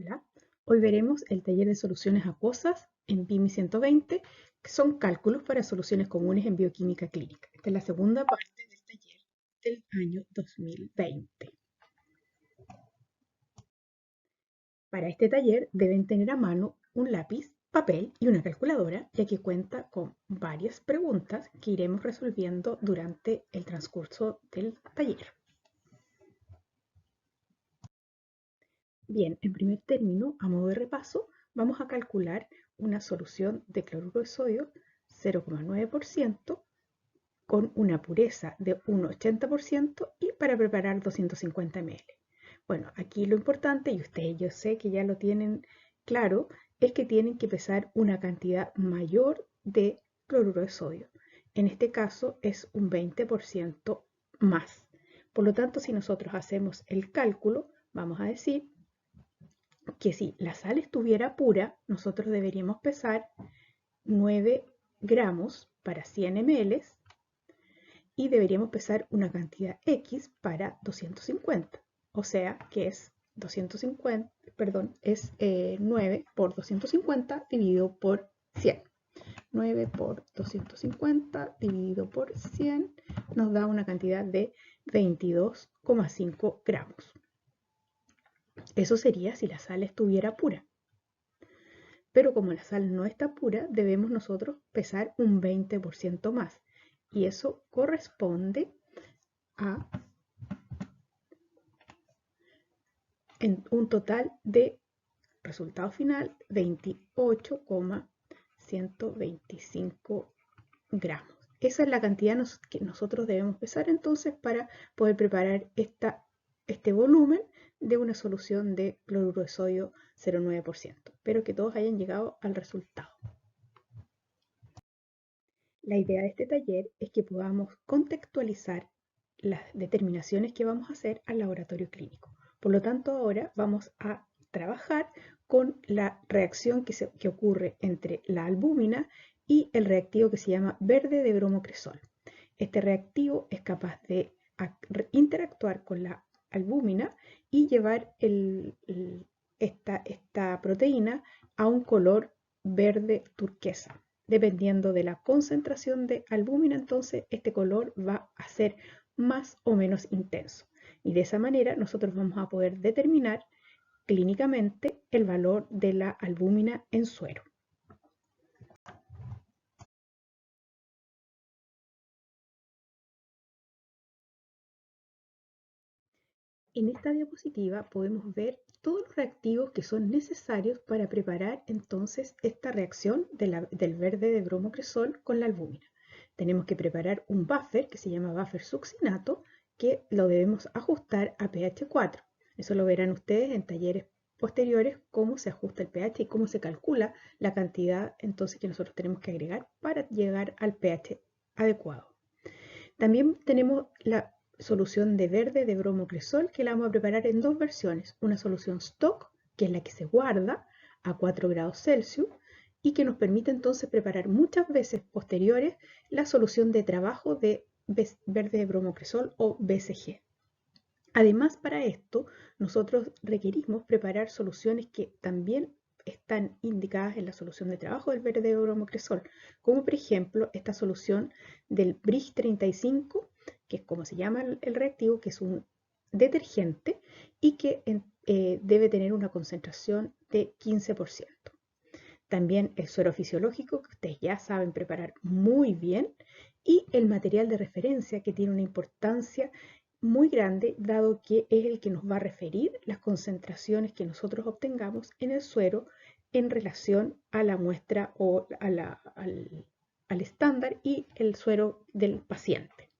Hola, hoy veremos el taller de soluciones acuosas en BIMI 120, que son cálculos para soluciones comunes en bioquímica clínica. Esta es la segunda parte del taller del año 2020. Para este taller deben tener a mano un lápiz, papel y una calculadora, ya que cuenta con varias preguntas que iremos resolviendo durante el transcurso del taller. Bien, en primer término, a modo de repaso, vamos a calcular una solución de cloruro de sodio 0,9% con una pureza de un 80% y para preparar 250 ml. Bueno, aquí lo importante, y ustedes yo sé que ya lo tienen claro, es que tienen que pesar una cantidad mayor de cloruro de sodio. En este caso es un 20% más. Por lo tanto, si nosotros hacemos el cálculo, vamos a decir que si la sal estuviera pura, nosotros deberíamos pesar 9 gramos para 100 ml y deberíamos pesar una cantidad X para 250. O sea que es 250, perdón, es 9 por 250 dividido por 100. 9 por 250 dividido por 100 nos da una cantidad de 22,5 gramos. Eso sería si la sal estuviera pura. Pero como la sal no está pura, debemos nosotros pesar un 20% más. Y eso corresponde a un total de, resultado final, 28,125 gramos. Esa es la cantidad que nosotros debemos pesar entonces para poder preparar este volumen de una solución de cloruro de sodio 0,9%. Espero que todos hayan llegado al resultado. La idea de este taller es que podamos contextualizar las determinaciones que vamos a hacer al laboratorio clínico. Por lo tanto, ahora vamos a trabajar con la reacción que ocurre entre la albúmina y el reactivo que se llama verde de bromocresol. Este reactivo es capaz de interactuar con la albúmina y llevar esta proteína a un color verde turquesa. Dependiendo de la concentración de albúmina, entonces este color va a ser más o menos intenso. Y de esa manera nosotros vamos a poder determinar clínicamente el valor de la albúmina en suero. En esta diapositiva podemos ver todos los reactivos que son necesarios para preparar entonces esta reacción del verde de bromocresol con la albúmina. Tenemos que preparar un buffer que se llama buffer succinato, que lo debemos ajustar a pH 4. Eso lo verán ustedes en talleres posteriores, cómo se ajusta el pH y cómo se calcula la cantidad entonces que nosotros tenemos que agregar para llegar al pH adecuado. También tenemos la solución de verde de bromocresol, que la vamos a preparar en dos versiones. Una solución stock, que es la que se guarda a 4 grados Celsius y que nos permite entonces preparar muchas veces posteriores la solución de trabajo de verde de bromocresol o BCG. Además, para esto, nosotros requerimos preparar soluciones que también están indicadas en la solución de trabajo del verde de bromocresol, como por ejemplo esta solución del Bridge 35, que es como se llama el reactivo, que es un detergente y que debe tener una concentración de 15%. También el suero fisiológico, que ustedes ya saben preparar muy bien, y el material de referencia, que tiene una importancia muy grande, dado que es el que nos va a referir las concentraciones que nosotros obtengamos en el suero en relación a la muestra o al estándar y el suero del paciente.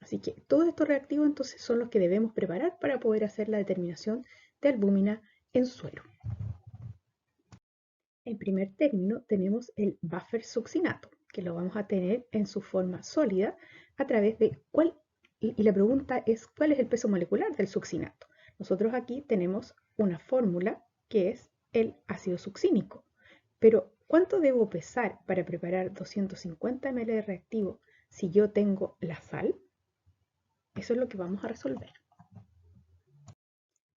Así que todos estos reactivos entonces son los que debemos preparar para poder hacer la determinación de albúmina en suero. En primer término tenemos el buffer succinato, que lo vamos a tener en su forma sólida a través de y la pregunta es ¿cuál es el peso molecular del succinato? Nosotros aquí tenemos una fórmula que es el ácido succínico, pero ¿cuánto debo pesar para preparar 250 ml de reactivo si yo tengo la sal? Eso es lo que vamos a resolver.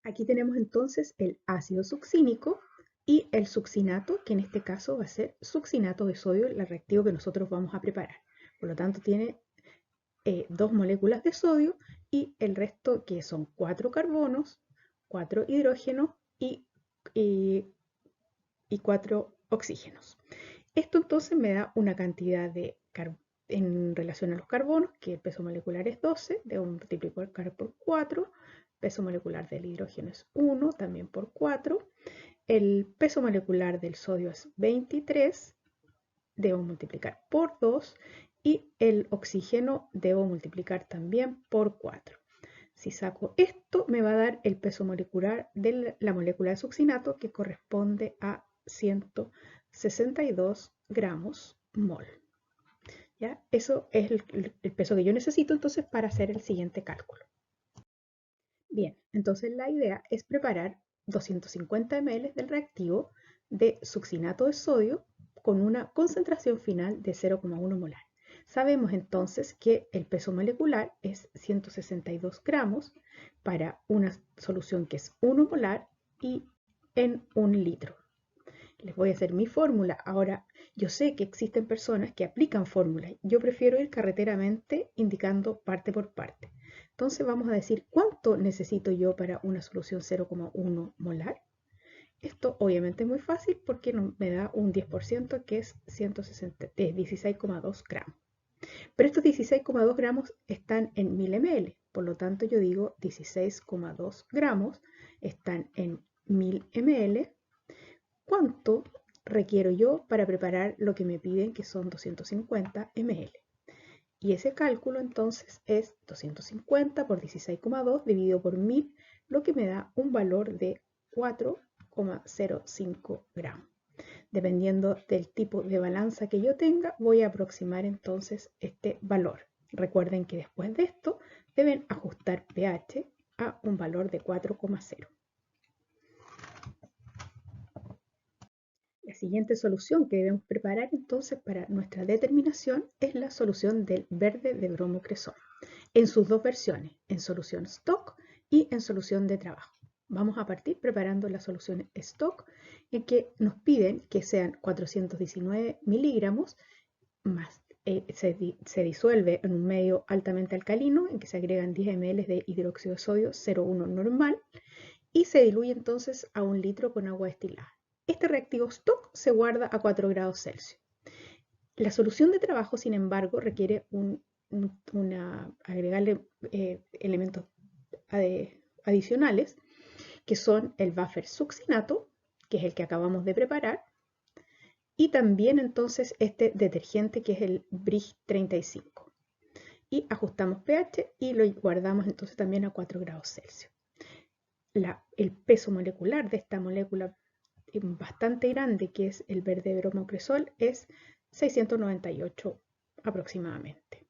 Aquí tenemos entonces el ácido succínico y el succinato, que en este caso va a ser succinato de sodio, el reactivo que nosotros vamos a preparar. Por lo tanto, tiene 2 moléculas de sodio y el resto que son 4 carbonos, 4 hidrógenos y 4 oxígenos. Esto entonces me da una cantidad de en relación a los carbonos, que el peso molecular es 12, debo multiplicar por 4, peso molecular del hidrógeno es 1, también por 4, el peso molecular del sodio es 23, debo multiplicar por 2, y el oxígeno debo multiplicar también por 4. Si saco esto, me va a dar el peso molecular de la molécula de succinato, que corresponde a 162 gramos mol. ¿Ya? Eso es el peso que yo necesito entonces para hacer el siguiente cálculo. Bien, entonces la idea es preparar 250 ml del reactivo de succinato de sodio con una concentración final de 0,1 molar. Sabemos entonces que el peso molecular es 162 gramos para una solución que es 1 molar y en 1 litro. Les voy a hacer mi fórmula. Ahora, yo sé que existen personas que aplican fórmulas. Yo prefiero ir carreteramente indicando parte por parte. Entonces vamos a decir cuánto necesito yo para una solución 0,1 molar. Esto obviamente es muy fácil porque me da un 10% que es 16,2 gramos. Pero estos 16,2 gramos están en 1000 ml. Por lo tanto yo digo 16,2 gramos están en 1000 ml. ¿Cuánto requiero yo para preparar lo que me piden, que son 250 ml? Y ese cálculo entonces es 250 por 16,2 dividido por 1000, lo que me da un valor de 4,05 gramos. Dependiendo del tipo de balanza que yo tenga, voy a aproximar entonces este valor. Recuerden que después de esto deben ajustar pH a un valor de 4,0. La siguiente solución que debemos preparar entonces para nuestra determinación es la solución del verde de bromocresol, en sus dos versiones, en solución stock y en solución de trabajo. Vamos a partir preparando la solución stock, en que nos piden que sean 419 miligramos, más se disuelve en un medio altamente alcalino, en que se agregan 10 ml de hidróxido de sodio 0,1 normal, y se diluye entonces a 1 litro con agua destilada. Este reactivo stock se guarda a 4 grados Celsius. La solución de trabajo, sin embargo, requiere agregarle elementos adicionales, que son el buffer succinato, que es el que acabamos de preparar, y también entonces este detergente, que es el Brig 35. Y ajustamos pH y lo guardamos entonces también a 4 grados Celsius. El peso molecular de esta molécula bastante grande, que es el verde bromocresol, es 698 aproximadamente.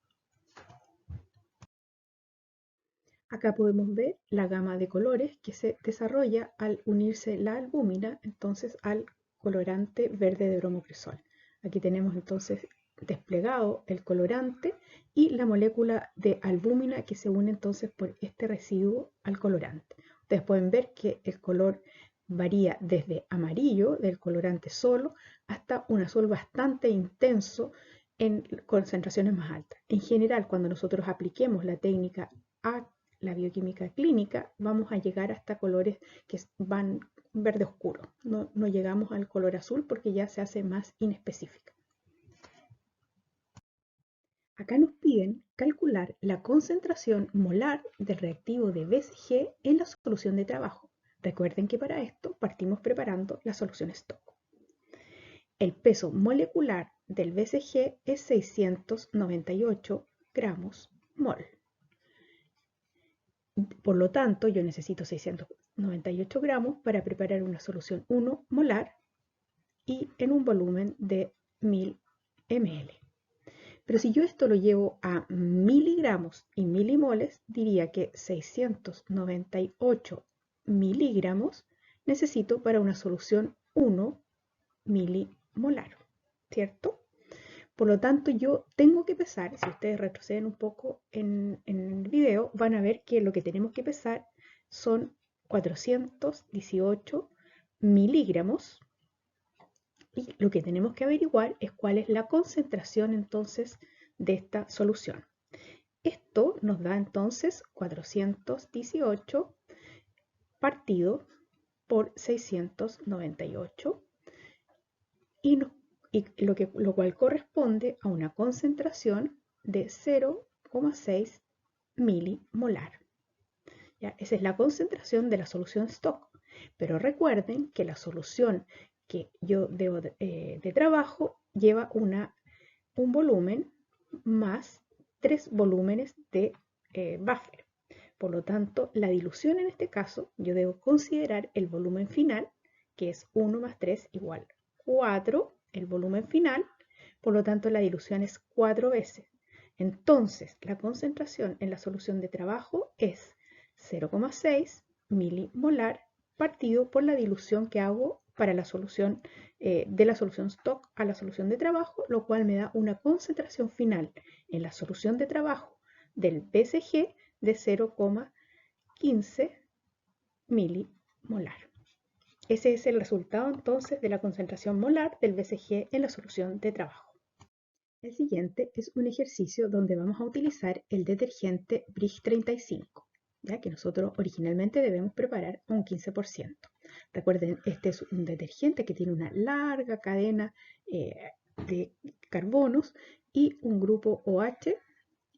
Acá podemos ver la gama de colores que se desarrolla al unirse la albúmina entonces al colorante verde de bromocresol. Aquí tenemos entonces desplegado el colorante y la molécula de albúmina que se une entonces por este residuo al colorante. Ustedes pueden ver que el color varía desde amarillo del colorante solo hasta un azul bastante intenso en concentraciones más altas. En general, cuando nosotros apliquemos la técnica a la bioquímica clínica, vamos a llegar hasta colores que van verde oscuro. No llegamos al color azul porque ya se hace más inespecífica. Acá nos piden calcular la concentración molar del reactivo de BCG en la solución de trabajo. Recuerden que para esto partimos preparando la solución stock. El peso molecular del BCG es 698 gramos mol. Por lo tanto, yo necesito 698 gramos para preparar una solución 1 molar y en un volumen de 1000 ml. Pero si yo esto lo llevo a miligramos y milimoles, diría que 698 miligramos necesito para una solución 1 milimolar, ¿cierto? Por lo tanto, yo tengo que pesar, si ustedes retroceden un poco en el video, van a ver que lo que tenemos que pesar son 418 miligramos. Y lo que tenemos que averiguar es cuál es la concentración entonces de esta solución. Esto nos da entonces 418 partido por 698 lo cual corresponde a una concentración de 0,6 milimolar. ¿Ya? Esa es la concentración de la solución stock. Pero recuerden que la solución que yo debo de trabajo lleva un volumen más 3 volúmenes de buffer. Por lo tanto, la dilución en este caso, yo debo considerar el volumen final, que es 1 más 3 igual 4, el volumen final. Por lo tanto, la dilución es 4 veces. Entonces, la concentración en la solución de trabajo es 0,6 milimolar partido por la dilución que hago para la solución de la solución stock a la solución de trabajo, lo cual me da una concentración final en la solución de trabajo del BCG de 0,15 milimolar. Ese es el resultado entonces de la concentración molar del BCG en la solución de trabajo. El siguiente es un ejercicio donde vamos a utilizar el detergente Brig 35, ¿ya? Que nosotros originalmente debemos preparar un 15%. Recuerden, este es un detergente que tiene una larga cadena de carbonos y un grupo OH,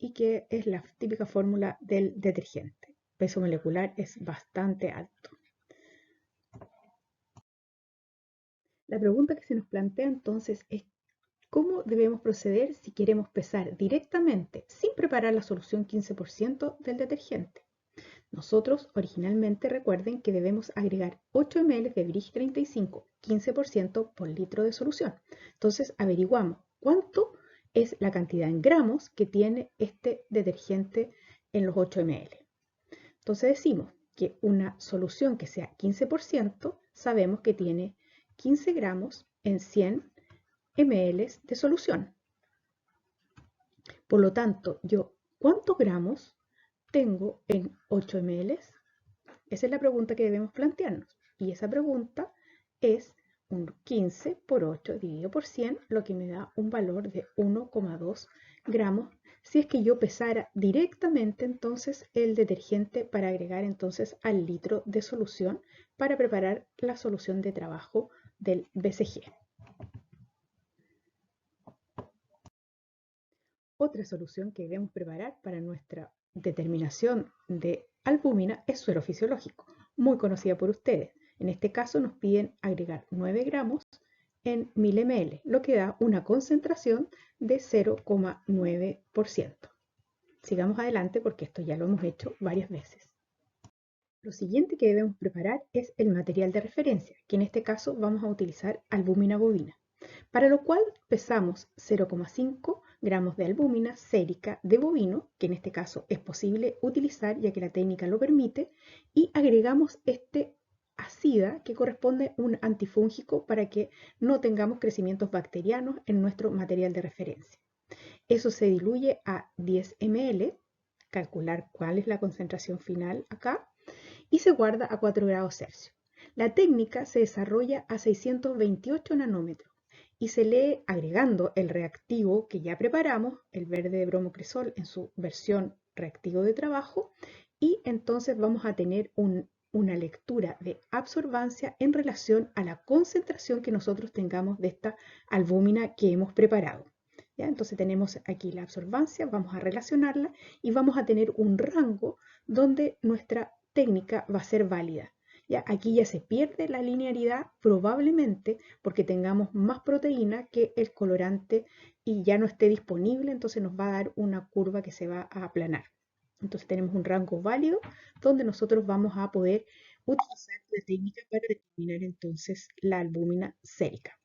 y que es la típica fórmula del detergente. El peso molecular es bastante alto. La pregunta que se nos plantea entonces es ¿cómo debemos proceder si queremos pesar directamente, sin preparar la solución 15% del detergente? Nosotros originalmente recuerden que debemos agregar 8 ml de Brig 35, 15% por litro de solución. Entonces averiguamos cuánto es la cantidad en gramos que tiene este detergente en los 8 ml. Entonces decimos que una solución que sea 15% sabemos que tiene 15 gramos en 100 ml de solución. Por lo tanto, yo, ¿cuántos gramos tengo en 8 ml? Esa es la pregunta que debemos plantearnos. Y esa pregunta es un 15 por 8 dividido por 100, lo que me da un valor de 1,2 gramos. Si es que yo pesara directamente entonces el detergente para agregar entonces al litro de solución para preparar la solución de trabajo del BCG. Otra solución que debemos preparar para nuestra determinación de albúmina es suero fisiológico, muy conocida por ustedes. En este caso nos piden agregar 9 gramos en 1000 ml, lo que da una concentración de 0,9%. Sigamos adelante porque esto ya lo hemos hecho varias veces. Lo siguiente que debemos preparar es el material de referencia, que en este caso vamos a utilizar albúmina bovina, para lo cual pesamos 0,5 gramos de albúmina sérica de bovino, que en este caso es posible utilizar ya que la técnica lo permite, y agregamos este ácida que corresponde a un antifúngico para que no tengamos crecimientos bacterianos en nuestro material de referencia. Eso se diluye a 10 ml, calcular cuál es la concentración final acá, y se guarda a 4 grados Celsius. La técnica se desarrolla a 628 nanómetros y se lee agregando el reactivo que ya preparamos, el verde de bromocresol en su versión reactivo de trabajo, y entonces vamos a tener una lectura de absorbancia en relación a la concentración que nosotros tengamos de esta albúmina que hemos preparado. ¿Ya? Entonces tenemos aquí la absorbancia, vamos a relacionarla y vamos a tener un rango donde nuestra técnica va a ser válida. ¿Ya? Aquí ya se pierde la linearidad probablemente porque tengamos más proteína que el colorante y ya no esté disponible, entonces nos va a dar una curva que se va a aplanar. Entonces tenemos un rango válido donde nosotros vamos a poder utilizar la técnica para determinar entonces la albúmina sérica.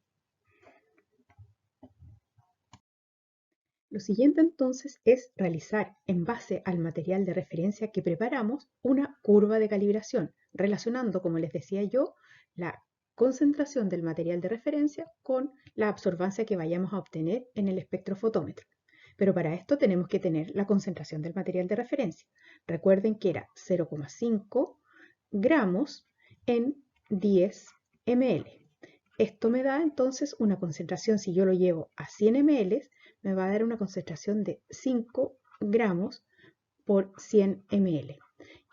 Lo siguiente entonces es realizar, en base al material de referencia que preparamos, una curva de calibración, relacionando, como les decía yo, la concentración del material de referencia con la absorbancia que vayamos a obtener en el espectrofotómetro. Pero para esto tenemos que tener la concentración del material de referencia. Recuerden que era 0,5 gramos en 10 ml. Esto me da entonces una concentración, si yo lo llevo a 100 ml, me va a dar una concentración de 5 gramos por 100 ml.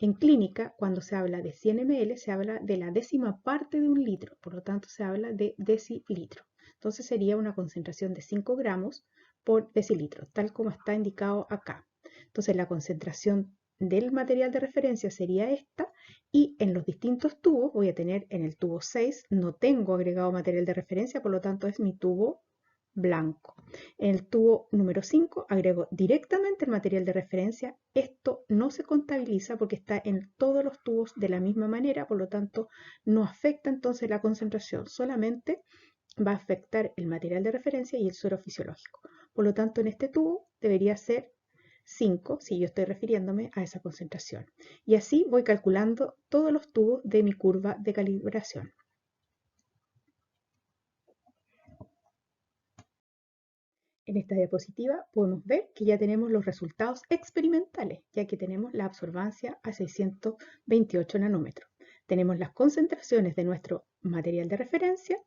En clínica, cuando se habla de 100 ml, se habla de la décima parte de un litro, por lo tanto se habla de decilitro. Entonces sería una concentración de 5 gramos por decilitro, tal como está indicado acá. Entonces la concentración del material de referencia sería esta, y en los distintos tubos voy a tener en el tubo 6, no tengo agregado material de referencia, por lo tanto es mi tubo blanco. En el tubo número 5 agrego directamente el material de referencia. Esto no se contabiliza porque está en todos los tubos de la misma manera, por lo tanto no afecta entonces la concentración, solamente va a afectar el material de referencia y el suero fisiológico. Por lo tanto, en este tubo debería ser 5, si yo estoy refiriéndome a esa concentración. Y así voy calculando todos los tubos de mi curva de calibración. En esta diapositiva podemos ver que ya tenemos los resultados experimentales, ya que tenemos la absorbancia a 628 nanómetros. Tenemos las concentraciones de nuestro material de referencia,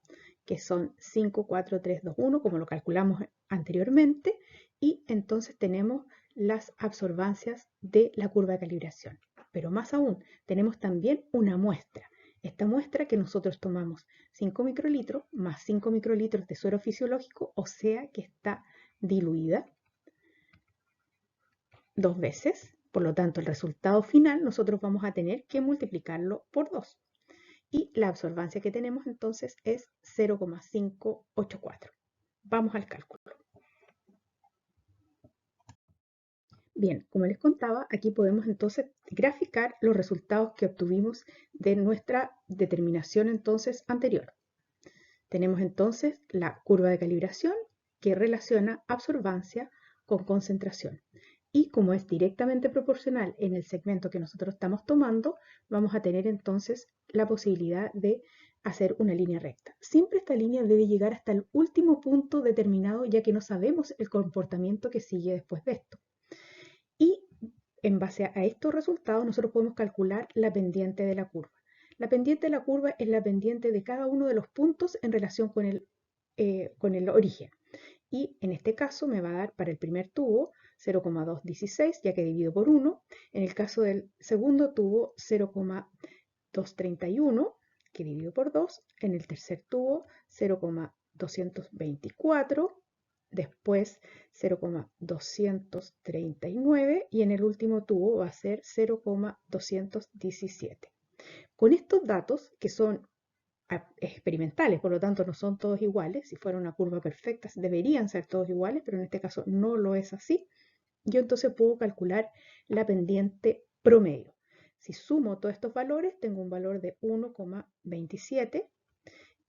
que son 5, 4, 3, 2, 1, como lo calculamos anteriormente, y entonces tenemos las absorbancias de la curva de calibración. Pero más aún, tenemos también una muestra. Esta muestra que nosotros tomamos 5 microlitros más 5 microlitros de suero fisiológico, o sea que está diluida 2 veces. Por lo tanto, el resultado final nosotros vamos a tener que multiplicarlo por 2. Y la absorbancia que tenemos entonces es 0,584. Vamos al cálculo. Bien, como les contaba, aquí podemos entonces graficar los resultados que obtuvimos de nuestra determinación entonces anterior. Tenemos entonces la curva de calibración que relaciona absorbancia con concentración. Y como es directamente proporcional en el segmento que nosotros estamos tomando, vamos a tener entonces la posibilidad de hacer una línea recta. Siempre esta línea debe llegar hasta el último punto determinado, ya que no sabemos el comportamiento que sigue después de esto. Y en base a estos resultados nosotros podemos calcular la pendiente de la curva. La pendiente de la curva es la pendiente de cada uno de los puntos en relación con el origen. Y en este caso me va a dar para el primer tubo 0,216, ya que divido por 1. En el caso del segundo tubo 0,231, que divido por 2. En el tercer tubo 0,224. Después 0,239 y en el último tubo va a ser 0,217. Con estos datos, que son experimentales, por lo tanto no son todos iguales, si fuera una curva perfecta deberían ser todos iguales, pero en este caso no lo es así, yo entonces puedo calcular la pendiente promedio. Si sumo todos estos valores, tengo un valor de 1,27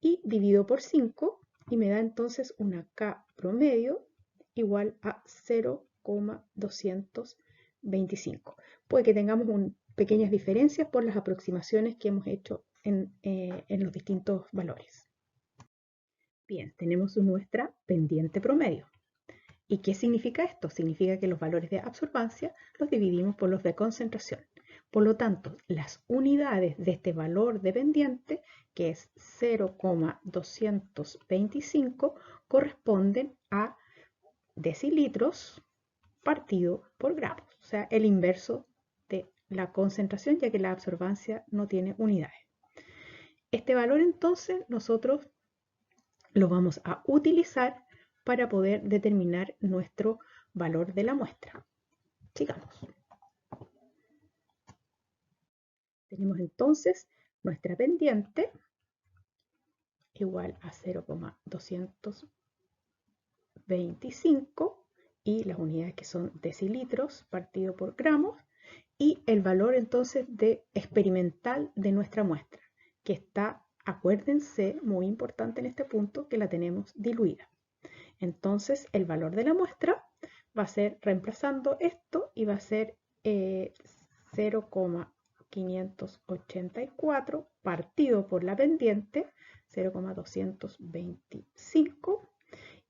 y divido por 5 y me da entonces una K promedio igual a 0,225. Puede que tengamos pequeñas diferencias por las aproximaciones que hemos hecho en los distintos valores. Bien, tenemos nuestra pendiente promedio. ¿Y qué significa esto? Significa que los valores de absorbancia los dividimos por los de concentración. Por lo tanto, las unidades de este valor de pendiente, que es 0,225, corresponden a decilitros partido por gramos, o sea, el inverso de la concentración, ya que la absorbancia no tiene unidades. Este valor entonces nosotros lo vamos a utilizar para poder determinar nuestro valor de la muestra. Sigamos. Tenemos entonces nuestra pendiente igual a 0,225 y las unidades que son decilitros partido por gramos y el valor entonces de experimental de nuestra muestra, que está, acuérdense, muy importante en este punto, que la tenemos diluida. Entonces el valor de la muestra va a ser, reemplazando esto, y va a ser 0,584 partido por la pendiente 0,225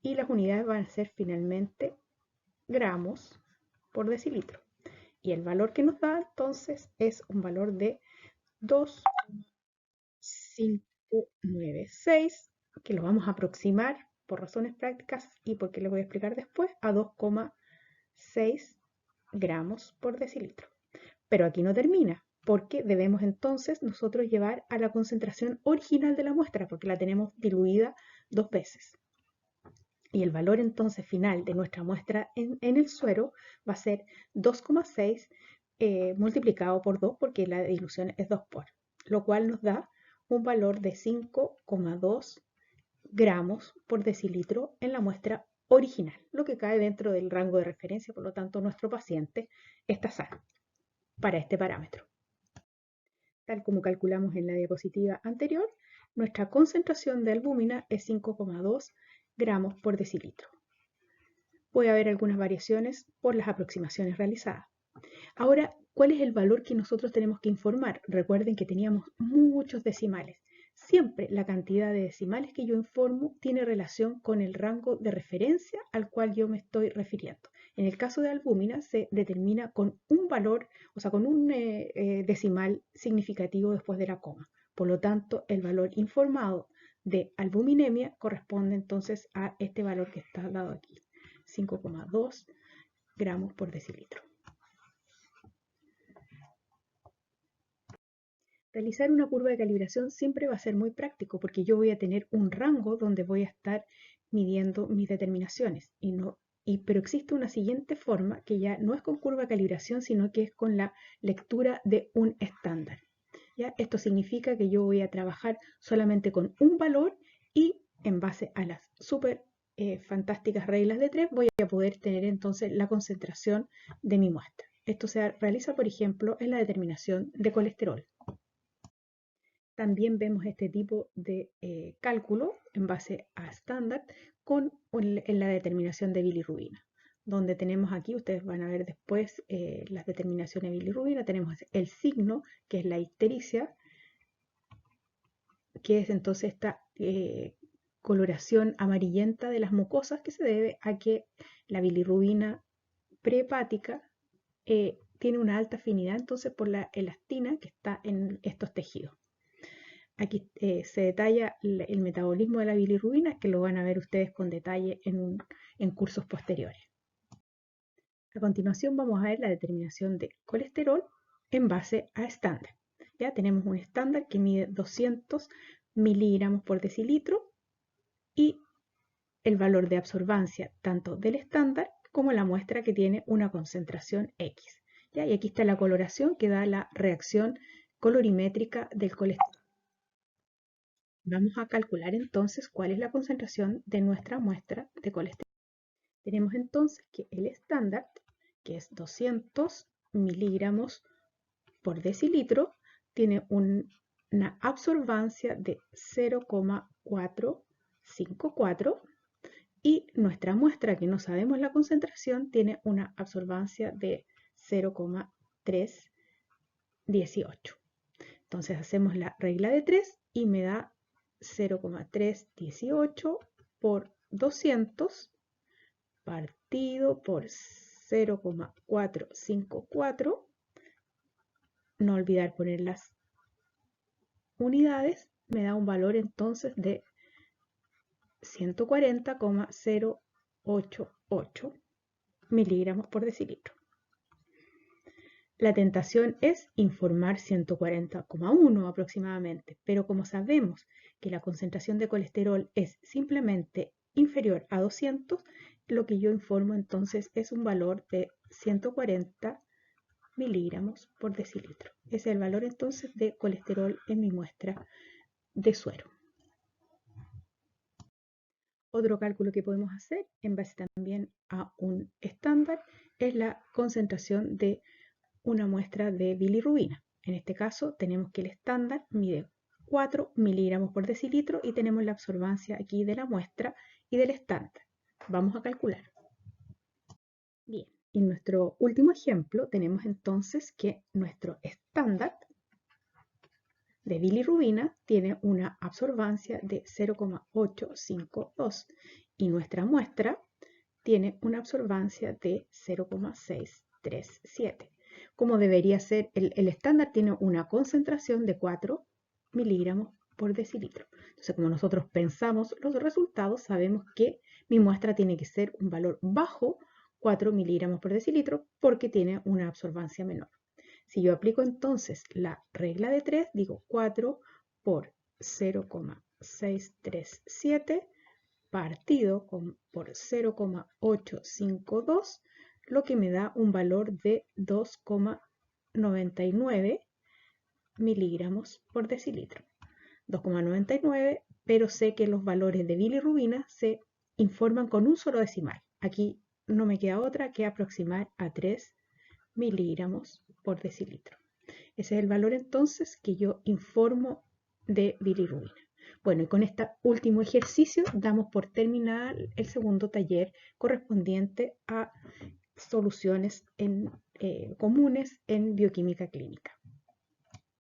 y las unidades van a ser finalmente gramos por decilitro. Y el valor que nos da entonces es un valor de 2,596, que lo vamos a aproximar por razones prácticas y porque les voy a explicar después, a 2,6 gramos por decilitro. Pero aquí no termina, porque debemos entonces nosotros llevar a la concentración original de la muestra, porque la tenemos diluida 2 veces. Y el valor entonces final de nuestra muestra en el suero va a ser 2,6 multiplicado por 2, porque la dilución es 2 por, lo cual nos da un valor de 5,2 gramos por decilitro en la muestra original, lo que cae dentro del rango de referencia, por lo tanto nuestro paciente está sano para este parámetro. Tal como calculamos en la diapositiva anterior, nuestra concentración de albúmina es 5,2 gramos por decilitro. Puede haber algunas variaciones por las aproximaciones realizadas. Ahora, ¿cuál es el valor que nosotros tenemos que informar? Recuerden que teníamos muchos decimales. Siempre la cantidad de decimales que yo informo tiene relación con el rango de referencia al cual yo me estoy refiriendo. En el caso de albúmina se determina con un valor, o sea, con un decimal significativo después de la coma. Por lo tanto, el valor informado de albuminemia corresponde entonces a este valor que está dado aquí, 5,2 gramos por decilitro. Realizar una curva de calibración siempre va a ser muy práctico porque yo voy a tener un rango donde voy a estar midiendo mis determinaciones. Pero existe una siguiente forma que ya no es con curva de calibración, sino que es con la lectura de un estándar. ¿Ya? Esto significa que yo voy a trabajar solamente con un valor y en base a las súper fantásticas reglas de 3 voy a poder tener entonces la concentración de mi muestra. Esto se realiza, por ejemplo, en la determinación de colesterol. También vemos este tipo de cálculo en base a estándar en la determinación de bilirrubina, donde tenemos aquí, ustedes van a ver después las determinaciones de bilirrubina, tenemos el signo, que es la ictericia, que es entonces esta coloración amarillenta de las mucosas que se debe a que la bilirrubina prehepática tiene una alta afinidad entonces por la elastina que está en estos tejidos. Aquí se detalla el metabolismo de la bilirrubina, que lo van a ver ustedes con detalle en cursos posteriores. A continuación vamos a ver la determinación de colesterol en base a estándar. Ya tenemos un estándar que mide 200 miligramos por decilitro y el valor de absorbancia tanto del estándar como la muestra que tiene una concentración X. ¿Ya? Y aquí está la coloración que da la reacción colorimétrica del colesterol. Vamos a calcular entonces cuál es la concentración de nuestra muestra de colesterol. Tenemos entonces que el estándar, que es 200 miligramos por decilitro, tiene una absorbancia de 0,454 y nuestra muestra, que no sabemos la concentración, tiene una absorbancia de 0,318. Entonces hacemos la regla de 3 y me da 0,318 por 200 partido por 0,454. No olvidar poner las unidades. Me da un valor entonces de 140,088 miligramos por decilitro. La tentación es informar 140,1 aproximadamente, pero como sabemos que la concentración de colesterol es simplemente inferior a 200, lo que yo informo entonces es un valor de 140 miligramos por decilitro. Ese es el valor entonces de colesterol en mi muestra de suero. Otro cálculo que podemos hacer en base también a un estándar es la concentración de una muestra de bilirrubina. En este caso tenemos que el estándar mide 4 miligramos por decilitro y tenemos la absorbancia aquí de la muestra y del estándar. Vamos a calcular. Bien, en nuestro último ejemplo tenemos entonces que nuestro estándar de bilirrubina tiene una absorbancia de 0,852 y nuestra muestra tiene una absorbancia de 0,637. como debería ser. El estándar tiene una concentración de 4 miligramos por decilitro. Entonces, como nosotros pensamos los resultados, sabemos que mi muestra tiene que ser un valor bajo 4 miligramos por decilitro porque tiene una absorbancia menor. Si yo aplico entonces la regla de 3, digo 4 por 0,637 partido por 0,852, lo que me da un valor de 2,99 miligramos por decilitro. 2,99, pero sé que los valores de bilirrubina se informan con un solo decimal. Aquí no me queda otra que aproximar a 3 miligramos por decilitro. Ese es el valor entonces que yo informo de bilirrubina. Bueno, y con este último ejercicio damos por terminado el segundo taller correspondiente a soluciones comunes en bioquímica clínica.